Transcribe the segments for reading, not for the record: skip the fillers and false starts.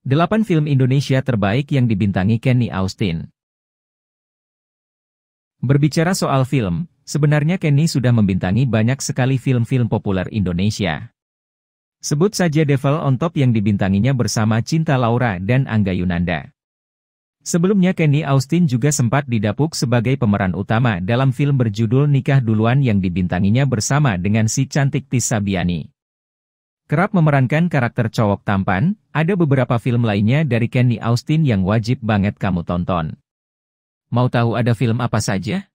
8 film Indonesia terbaik yang dibintangi Kenny Austin. Berbicara soal film, sebenarnya Kenny sudah membintangi banyak sekali film-film populer Indonesia. Sebut saja Devil on Top yang dibintanginya bersama Cinta Laura dan Angga Yunanda. Sebelumnya Kenny Austin juga sempat didapuk sebagai pemeran utama dalam film berjudul Nikah Duluan yang dibintanginya bersama dengan si cantik Tis Sabiani. Kerap memerankan karakter cowok tampan, ada beberapa film lainnya dari Kenny Austin yang wajib banget kamu tonton. Mau tahu ada film apa saja?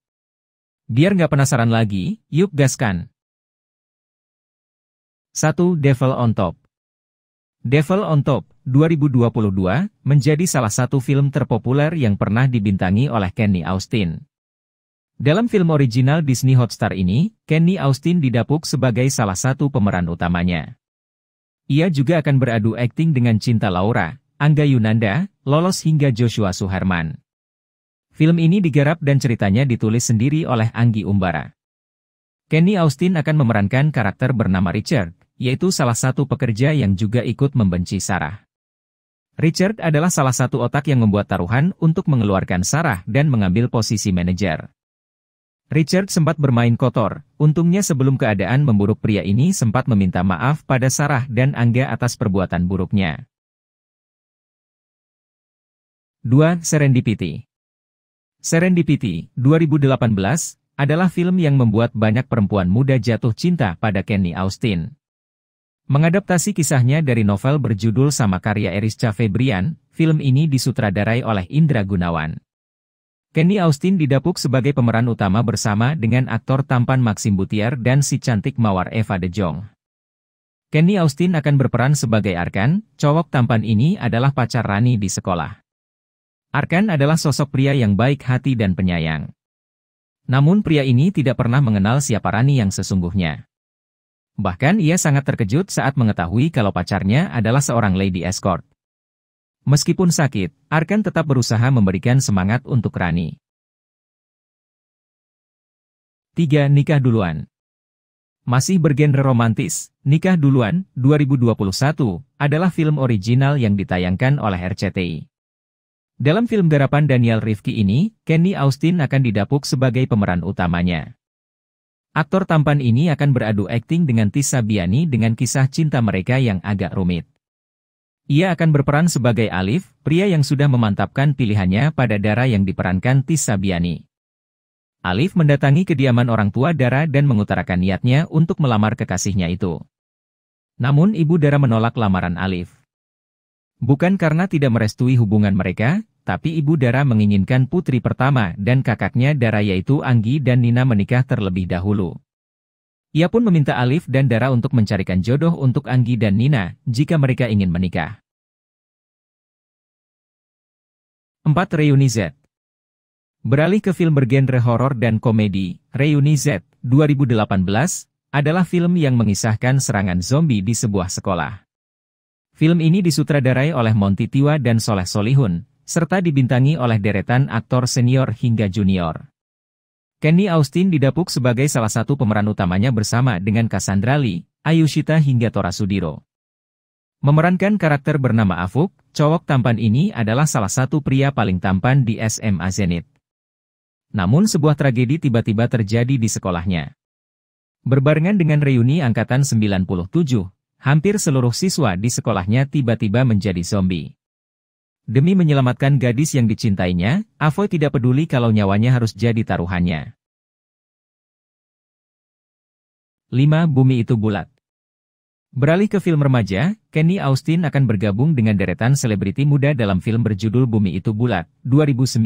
Biar nggak penasaran lagi, yuk gaskan. 1. Devil on Top. Devil on Top, 2022, menjadi salah satu film terpopuler yang pernah dibintangi oleh Kenny Austin. Dalam film original Disney Hotstar ini, Kenny Austin didapuk sebagai salah satu pemeran utamanya. Ia juga akan beradu akting dengan Cinta Laura, Angga Yunanda, Lolos hingga Joshua Suherman. Film ini digarap dan ceritanya ditulis sendiri oleh Anggi Umbara. Kenny Austin akan memerankan karakter bernama Richard, yaitu salah satu pekerja yang juga ikut membenci Sarah. Richard adalah salah satu otak yang membuat taruhan untuk mengeluarkan Sarah dan mengambil posisi manajer. Richard sempat bermain kotor, untungnya sebelum keadaan memburuk pria ini sempat meminta maaf pada Sarah dan Angga atas perbuatan buruknya. 2. Serendipity. Serendipity, 2018, adalah film yang membuat banyak perempuan muda jatuh cinta pada Kenny Austin. Mengadaptasi kisahnya dari novel berjudul sama karya Erisca Febrian, film ini disutradarai oleh Indra Gunawan. Kenny Austin didapuk sebagai pemeran utama bersama dengan aktor tampan Maxim Butier dan si cantik mawar Eva De Jong. Kenny Austin akan berperan sebagai Arkan, cowok tampan ini adalah pacar Rani di sekolah. Arkan adalah sosok pria yang baik hati dan penyayang. Namun pria ini tidak pernah mengenal siapa Rani yang sesungguhnya. Bahkan ia sangat terkejut saat mengetahui kalau pacarnya adalah seorang lady escort. Meskipun sakit, Arkan tetap berusaha memberikan semangat untuk Rani. 3. Nikah Duluan. Masih bergenre romantis, Nikah Duluan, 2021, adalah film original yang ditayangkan oleh RCTI. Dalam film garapan Daniel Rifki ini, Kenny Austin akan didapuk sebagai pemeran utamanya. Aktor tampan ini akan beradu akting dengan Tis Sabiani dengan kisah cinta mereka yang agak rumit. Ia akan berperan sebagai Alif, pria yang sudah memantapkan pilihannya pada Dara yang diperankan Tis Sabiani. Alif mendatangi kediaman orang tua Dara dan mengutarakan niatnya untuk melamar kekasihnya itu. Namun ibu Dara menolak lamaran Alif. Bukan karena tidak merestui hubungan mereka, tapi ibu Dara menginginkan putri pertama dan kakaknya Dara yaitu Anggi dan Nina menikah terlebih dahulu. Ia pun meminta Alif dan Dara untuk mencarikan jodoh untuk Anggi dan Nina, jika mereka ingin menikah. 4. Reuni Z. Beralih ke film bergenre horor dan komedi, Reuni Z, 2018, adalah film yang mengisahkan serangan zombie di sebuah sekolah. Film ini disutradarai oleh Monty Tiwa dan Soleh Solihun, serta dibintangi oleh deretan aktor senior hingga junior. Kenny Austin didapuk sebagai salah satu pemeran utamanya bersama dengan Cassandra Lee, Ayushita hingga Tora Sudiro. Memerankan karakter bernama Afuk, cowok tampan ini adalah salah satu pria paling tampan di SMA Zenit. Namun sebuah tragedi tiba-tiba terjadi di sekolahnya. Berbarengan dengan reuni angkatan 97, hampir seluruh siswa di sekolahnya tiba-tiba menjadi zombie. Demi menyelamatkan gadis yang dicintainya, Avoy tidak peduli kalau nyawanya harus jadi taruhannya. 5. Bumi Itu Bulat. Beralih ke film remaja, Kenny Austin akan bergabung dengan deretan selebriti muda dalam film berjudul Bumi Itu Bulat, 2019.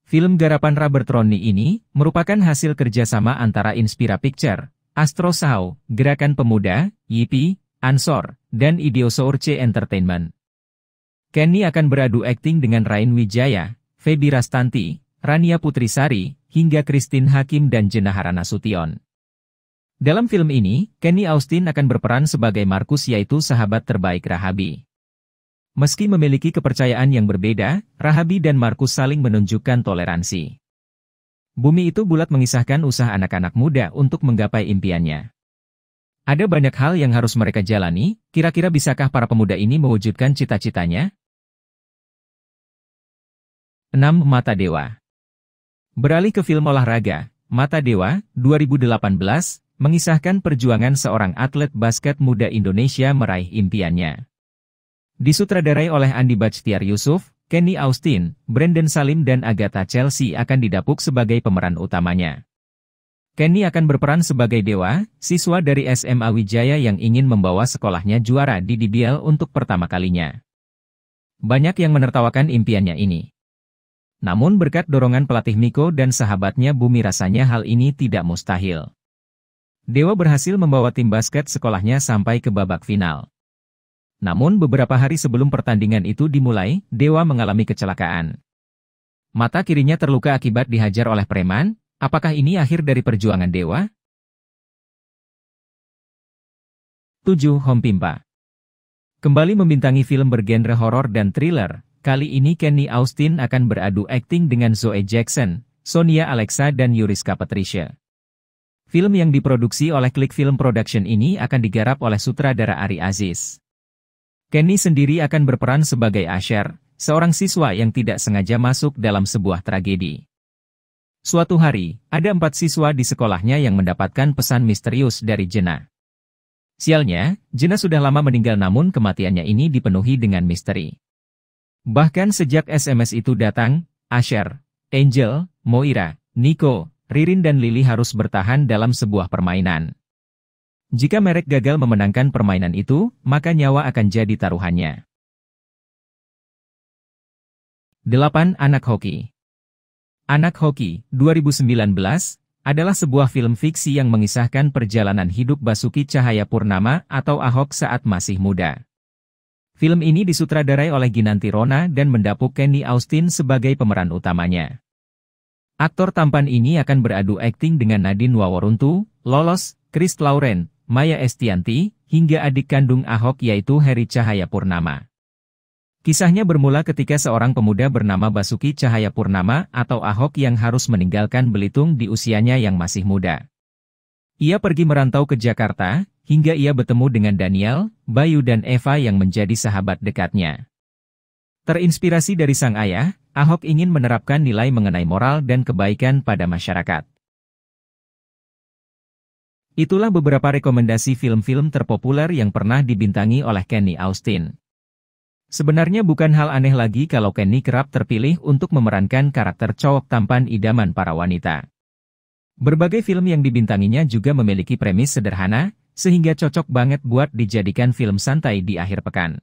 Film garapan Robert Rooney ini merupakan hasil kerjasama antara Inspira Picture, Astro Sao, Gerakan Pemuda, YIPI, Ansor, dan Idiosource Entertainment. Kenny akan beradu akting dengan Rain Wijaya, Feby Rastanti, Rania Putrisari, hingga Christine Hakim dan Jenahara Nasution. Dalam film ini, Kenny Austin akan berperan sebagai Markus yaitu sahabat terbaik Rahabi. Meski memiliki kepercayaan yang berbeda, Rahabi dan Markus saling menunjukkan toleransi. Bumi Itu Bulat mengisahkan usaha anak-anak muda untuk menggapai impiannya. Ada banyak hal yang harus mereka jalani, kira-kira bisakah para pemuda ini mewujudkan cita-citanya? 6. Mata Dewa. Beralih ke film olahraga, Mata Dewa, 2018, mengisahkan perjuangan seorang atlet basket muda Indonesia meraih impiannya. Disutradarai oleh Andi Bachtiar Yusuf, Kenny Austin, Brandon Salim dan Agatha Chelsea akan didapuk sebagai pemeran utamanya. Kenny akan berperan sebagai Dewa, siswa dari SMA Wijaya yang ingin membawa sekolahnya juara di DBL untuk pertama kalinya. Banyak yang menertawakan impiannya ini. Namun berkat dorongan pelatih Miko dan sahabatnya Bumi rasanya hal ini tidak mustahil. Dewa berhasil membawa tim basket sekolahnya sampai ke babak final. Namun beberapa hari sebelum pertandingan itu dimulai, Dewa mengalami kecelakaan. Mata kirinya terluka akibat dihajar oleh preman. Apakah ini akhir dari perjuangan Dewa? 7. Hom Pimpa. Kembali membintangi film bergenre horor dan thriller, kali ini Kenny Austin akan beradu akting dengan Zoe Jackson, Sonia Alexa dan Yuriska Patricia. Film yang diproduksi oleh Klik Film Production ini akan digarap oleh sutradara Ari Aziz. Kenny sendiri akan berperan sebagai Asher, seorang siswa yang tidak sengaja masuk dalam sebuah tragedi. Suatu hari, ada 4 siswa di sekolahnya yang mendapatkan pesan misterius dari Jenna. Sialnya, Jenna sudah lama meninggal namun kematiannya ini dipenuhi dengan misteri. Bahkan sejak SMS itu datang, Asher, Angel, Moira, Nico, Ririn dan Lily harus bertahan dalam sebuah permainan. Jika mereka gagal memenangkan permainan itu, maka nyawa akan jadi taruhannya. 8. Anak Hoki. Anak Hoki, 2019, adalah sebuah film fiksi yang mengisahkan perjalanan hidup Basuki Cahayapurnama atau Ahok saat masih muda. Film ini disutradarai oleh Ginanti Rona dan mendapuk Kenny Austin sebagai pemeran utamanya. Aktor tampan ini akan beradu akting dengan Nadine Waworuntu, Lolos, Chris Lauren, Maya Estianty, hingga adik kandung Ahok yaitu Heri Cahayapurnama. Kisahnya bermula ketika seorang pemuda bernama Basuki Cahayapurnama atau Ahok yang harus meninggalkan Belitung di usianya yang masih muda. Ia pergi merantau ke Jakarta, hingga ia bertemu dengan Daniel, Bayu dan Eva yang menjadi sahabat dekatnya. Terinspirasi dari sang ayah, Ahok ingin menerapkan nilai mengenai moral dan kebaikan pada masyarakat. Itulah beberapa rekomendasi film-film terpopuler yang pernah dibintangi oleh Kenny Austin. Sebenarnya bukan hal aneh lagi kalau Kenny kerap terpilih untuk memerankan karakter cowok tampan idaman para wanita. Berbagai film yang dibintanginya juga memiliki premis sederhana, sehingga cocok banget buat dijadikan film santai di akhir pekan.